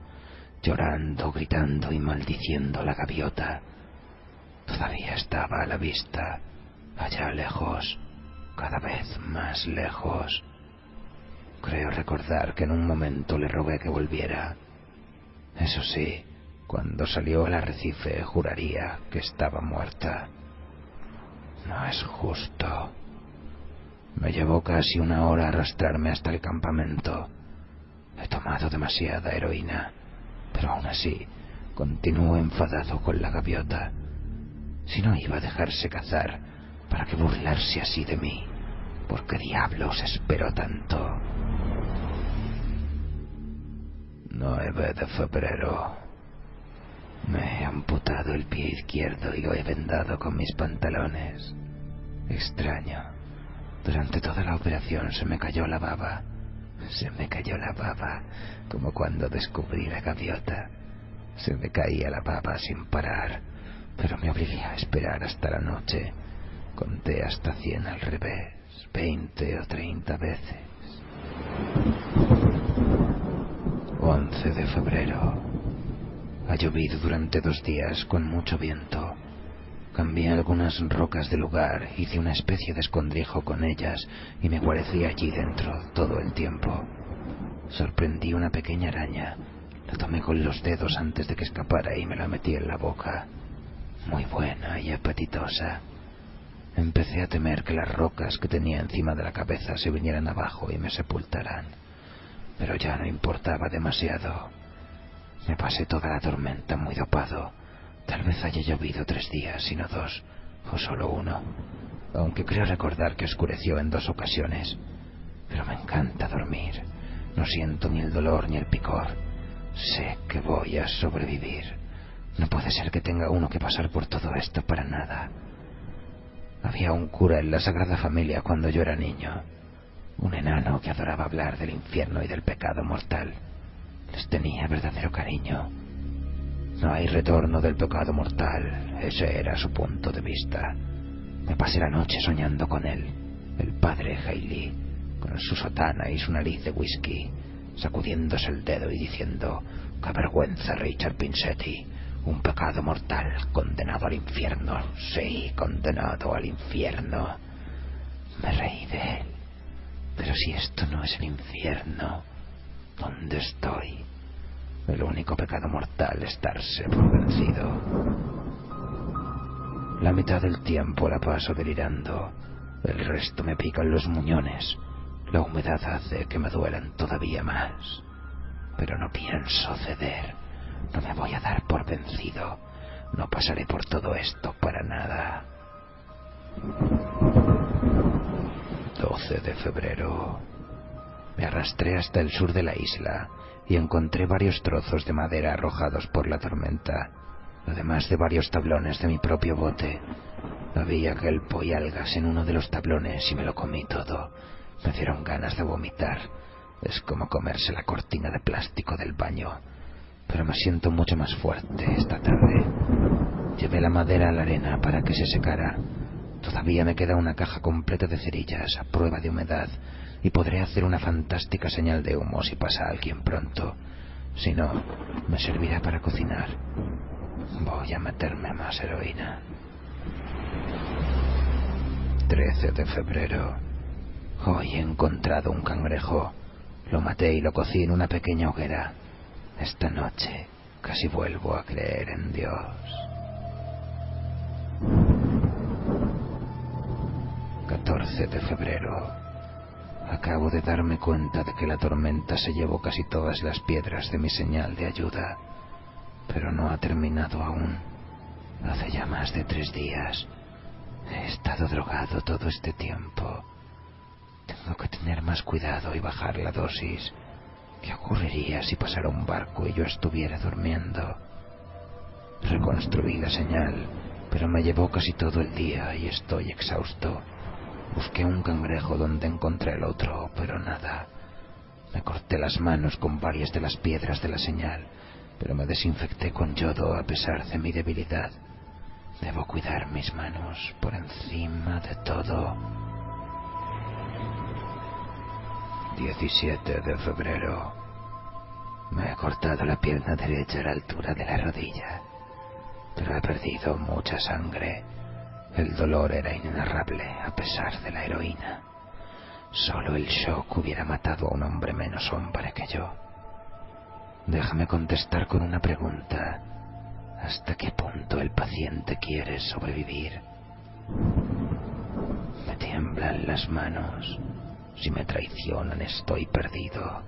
llorando, gritando y maldiciendo a la gaviota. Todavía estaba a la vista, allá lejos, cada vez más lejos. Creo recordar que en un momento le rogué que volviera. Eso sí, cuando salió al arrecife juraría que estaba muerta. No es justo. Me llevó casi una hora arrastrarme hasta el campamento. He tomado demasiada heroína, pero aún así continúo enfadado con la gaviota. Si no iba a dejarse cazar, ¿para qué burlarse así de mí? ¿Por qué diablos esperó tanto? 9 de febrero. Me he amputado el pie izquierdo y lo he vendado con mis pantalones. Extraño. Durante toda la operación se me cayó la baba. Se me cayó la baba, como cuando descubrí la gaviota. Se me caía la baba sin parar, pero me obligué a esperar hasta la noche. Conté hasta 100 al revés, 20 o 30 veces. 11 de febrero. Ha llovido durante 2 días con mucho viento. Cambié algunas rocas de lugar, hice una especie de escondrijo con ellas y me guarecí allí dentro todo el tiempo. Sorprendí una pequeña araña. La tomé con los dedos antes de que escapara y me la metí en la boca. Muy buena y apetitosa. Empecé a temer que las rocas que tenía encima de la cabeza se vinieran abajo y me sepultaran. Pero ya no importaba demasiado. Me pasé toda la tormenta muy dopado. Tal vez haya llovido 3 días, y no 2, o solo 1, aunque creo recordar que oscureció en 2 ocasiones. Pero me encanta dormir. No siento ni el dolor ni el picor. Sé que voy a sobrevivir. No puede ser que tenga uno que pasar por todo esto para nada. Había un cura en la Sagrada Familia cuando yo era niño. Un enano que adoraba hablar del infierno y del pecado mortal. Les tenía verdadero cariño. No hay retorno del pecado mortal, ese era su punto de vista. Me pasé la noche soñando con él, el padre Haley, con su sotana y su nariz de whisky, sacudiéndose el dedo y diciendo: «¡Qué vergüenza, Richard Pinsetti! Un pecado mortal, condenado al infierno, sí, condenado al infierno». Me reí de él. Pero si esto no es el infierno, ¿dónde estoy? El único pecado mortal es darse por vencido. La mitad del tiempo la paso delirando. El resto me pican los muñones. La humedad hace que me duelan todavía más. Pero no pienso ceder. No me voy a dar por vencido. No pasaré por todo esto para nada. 12 de febrero. Me arrastré hasta el sur de la isla y encontré varios trozos de madera arrojados por la tormenta, además de varios tablones de mi propio bote. Había kelpo y algas en uno de los tablones y me lo comí todo. Me dieron ganas de vomitar. Es como comerse la cortina de plástico del baño. Pero me siento mucho más fuerte esta tarde. Llevé la madera a la arena para que se secara. Todavía me queda una caja completa de cerillas a prueba de humedad y podré hacer una fantástica señal de humo si pasa alguien pronto. Si no, me servirá para cocinar. Voy a meterme más heroína. 13 de febrero. Hoy he encontrado un cangrejo. Lo maté y lo cocí en una pequeña hoguera. Esta noche casi vuelvo a creer en Dios. 14 de febrero. Acabo de darme cuenta de que la tormenta se llevó casi todas las piedras de mi señal de ayuda, pero no ha terminado aún. Hace ya más de 3 días. He estado drogado todo este tiempo. Tengo que tener más cuidado y bajar la dosis. ¿Qué ocurriría si pasara un barco y yo estuviera durmiendo? Reconstruí la señal, pero me llevó casi todo el día y estoy exhausto. Busqué un cangrejo donde encontré el otro, pero nada. Me corté las manos con varias de las piedras de la señal, pero me desinfecté con yodo a pesar de mi debilidad. Debo cuidar mis manos por encima de todo. 17 de febrero. Me he cortado la pierna derecha a la altura de la rodilla, pero he perdido mucha sangre. El dolor era inenarrable a pesar de la heroína. Solo el shock hubiera matado a un hombre menos hombre que yo. Déjame contestar con una pregunta. ¿Hasta qué punto el paciente quiere sobrevivir? Me tiemblan las manos. Si me traicionan, estoy perdido.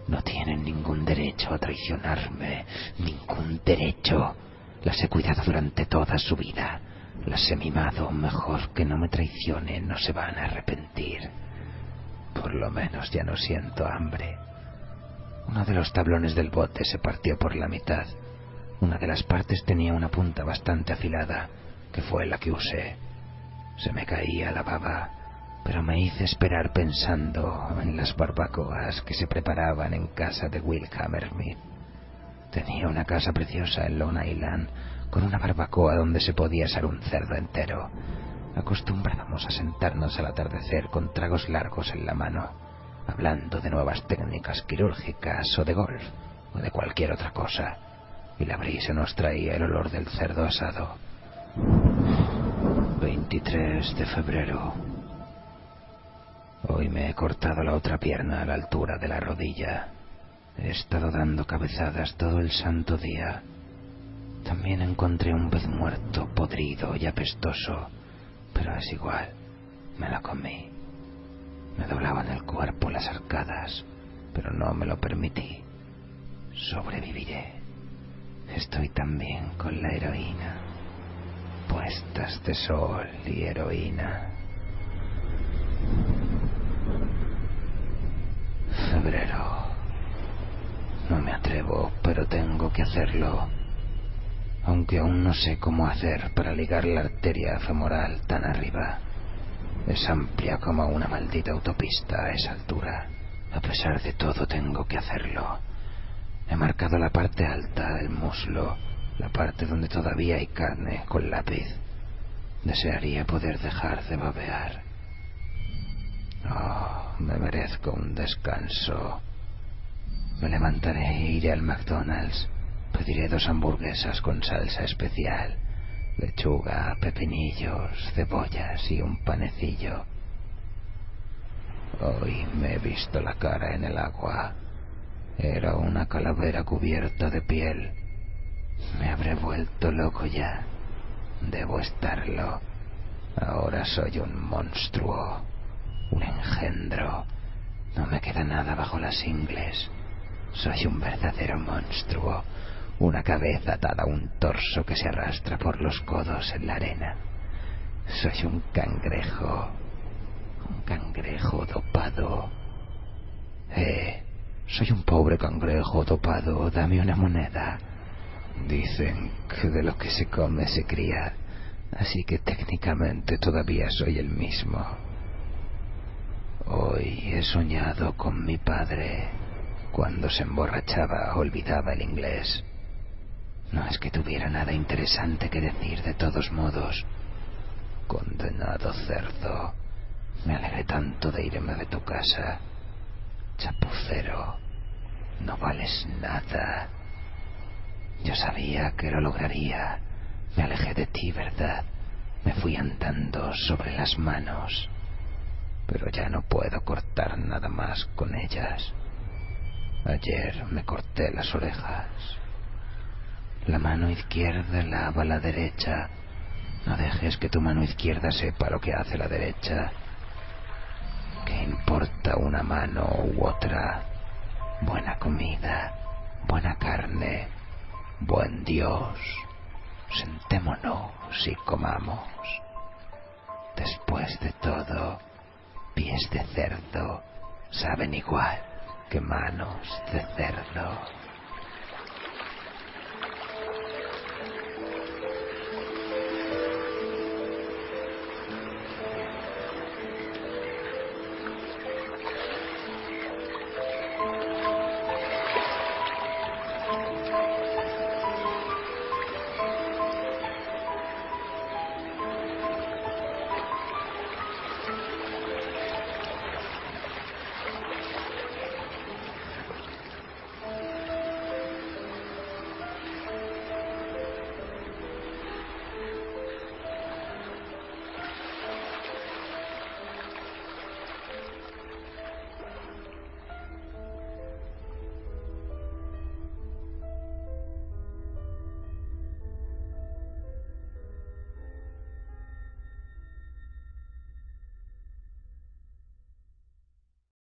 No tienen ningún derecho a traicionarme. Ningún derecho. Las he cuidado durante toda su vida. Las he mimado. Mejor que no me traicionen. No se van a arrepentir. Por lo menos ya no siento hambre. Uno de los tablones del bote se partió por la mitad. Una de las partes tenía una punta bastante afilada, que fue la que usé. Se me caía la baba, pero me hice esperar pensando en las barbacoas que se preparaban en casa de Will Hammersmith. Tenía una casa preciosa en Long Island, con una barbacoa donde se podía asar un cerdo entero. Acostumbrábamos a sentarnos al atardecer con tragos largos en la mano, hablando de nuevas técnicas quirúrgicas o de golf, o de cualquier otra cosa, y la brisa nos traía el olor del cerdo asado. 23 de febrero. Hoy me he cortado la otra pierna a la altura de la rodilla. He estado dando cabezadas todo el santo día. También encontré un pez muerto, podrido y apestoso, pero es igual, me lo comí. Me doblaban el cuerpo las arcadas, pero no me lo permití. Sobreviviré. Estoy también con la heroína. Puestas de sol y heroína. Febrero. No me atrevo, pero tengo que hacerlo. Aunque aún no sé cómo hacer para ligar la arteria femoral tan arriba. Es amplia como una maldita autopista a esa altura. A pesar de todo tengo que hacerlo. He marcado la parte alta del muslo, la parte donde todavía hay carne, con lápiz. Desearía poder dejar de babear. Oh, me merezco un descanso. Me levantaré e iré al McDonald's. Pediré 2 hamburguesas con salsa especial, lechuga, pepinillos, cebollas y un panecillo. Hoy me he visto la cara en el agua. Era una calavera cubierta de piel. Me habré vuelto loco ya. Debo estarlo. Ahora soy un monstruo, un engendro. No me queda nada bajo las ingles. Soy un verdadero monstruo, una cabeza atada a un torso que se arrastra por los codos en la arena. Soy un cangrejo dopado. Soy un pobre cangrejo dopado, dame una moneda. Dicen que de lo que se come se cría, así que técnicamente todavía soy el mismo. Hoy he soñado con mi padre. Cuando se emborrachaba olvidaba el inglés. No es que tuviera nada interesante que decir de todos modos. Condenado cerdo. Me alegré tanto de irme de tu casa. Chapucero. No vales nada. Yo sabía que lo lograría. Me alejé de ti, ¿verdad? Me fui andando sobre las manos. Pero ya no puedo cortar nada más con ellas. Ayer me corté las orejas. La mano izquierda lava la derecha. No dejes que tu mano izquierda sepa lo que hace la derecha. ¿Qué importa una mano u otra? Buena comida, buena carne, buen Dios. Sentémonos y comamos. Después de todo, pies de cerdo saben igual que manos de cerdo.